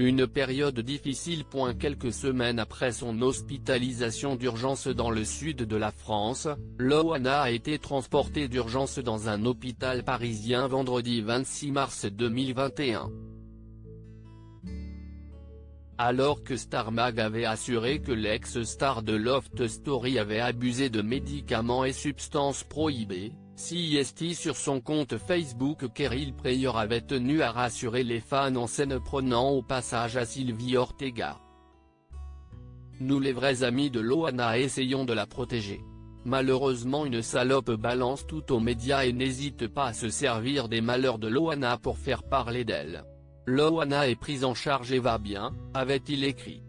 Une période difficile. Quelques semaines après son hospitalisation d'urgence dans le sud de la France, Loana a été transportée d'urgence dans un hôpital parisien vendredi 26 mars 2021. Alors que Star Mag avait assuré que l'ex-star de Loft Story avait abusé de médicaments et substances prohibées, CIST sur son compte Facebook Cheryl Prayer avait tenu à rassurer les fans en scène prenant au passage à Sylvie Ortega. Nous les vrais amis de Loana essayons de la protéger. Malheureusement une salope balance tout aux médias et n'hésite pas à se servir des malheurs de Loana pour faire parler d'elle. Loana est prise en charge et va bien, avait-il écrit.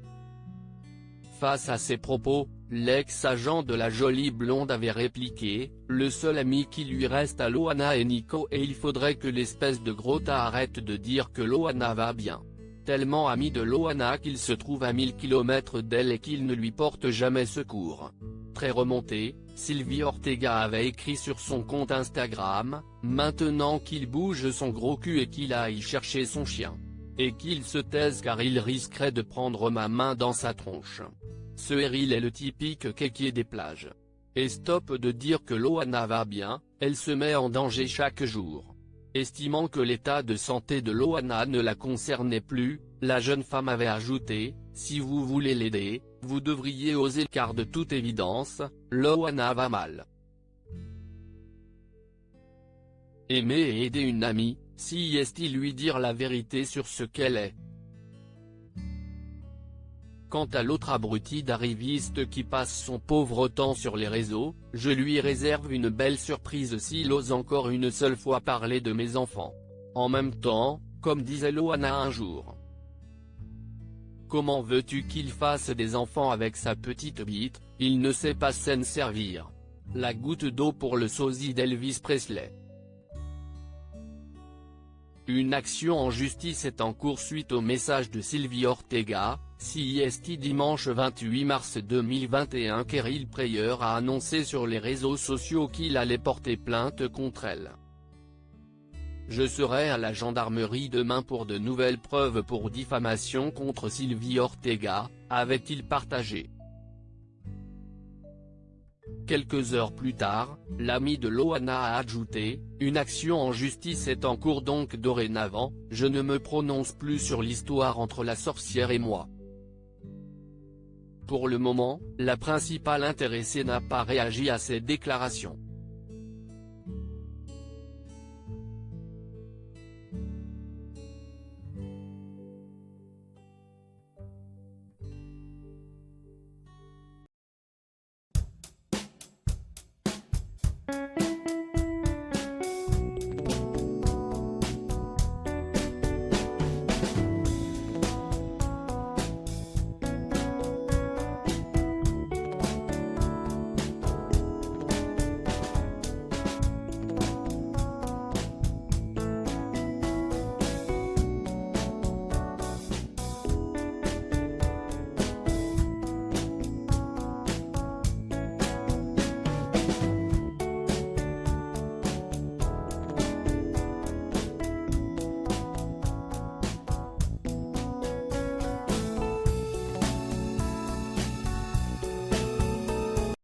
Face à ces propos, l'ex-agent de la jolie blonde avait répliqué, « Le seul ami qui lui reste à Loana est Nico et il faudrait que l'espèce de gros tas arrête de dire que Loana va bien. Tellement ami de Loana qu'il se trouve à 1000 km d'elle et qu'il ne lui porte jamais secours. » Très remonté, Sylvie Ortega avait écrit sur son compte Instagram, « Maintenant qu'il bouge son gros cul et qu'il aille chercher son chien. Et qu'il se taise car il risquerait de prendre ma main dans sa tronche. » Ce Cheryl est le typique kéké des plages. Et stop de dire que Loana va bien, elle se met en danger chaque jour. Estimant que l'état de santé de Loana ne la concernait plus, la jeune femme avait ajouté, « Si vous voulez l'aider, vous devriez oser car de toute évidence, Loana va mal. » Aimer et aider une amie, CIST lui dire la vérité sur ce qu'elle est. Quant à l'autre abruti d'arriviste qui passe son pauvre temps sur les réseaux, je lui réserve une belle surprise s'il ose encore une seule fois parler de mes enfants. En même temps, comme disait Loana un jour. Comment veux-tu qu'il fasse des enfants avec sa petite bite, il ne sait pas s'en servir. La goutte d'eau pour le sosie d'Elvis Presley. Une action en justice est en cours suite au message de Sylvie Ortega, CIST dimanche 28 mars 2021. Cheryl Prayer a annoncé sur les réseaux sociaux qu'il allait porter plainte contre elle. Je serai à la gendarmerie demain pour de nouvelles preuves pour diffamation contre Sylvie Ortega, avait-il partagé. Quelques heures plus tard, l'ami de Loana a ajouté, « Une action en justice est en cours donc dorénavant, je ne me prononce plus sur l'histoire entre la sorcière et moi. » Pour le moment, la principale intéressée n'a pas réagi à ces déclarations.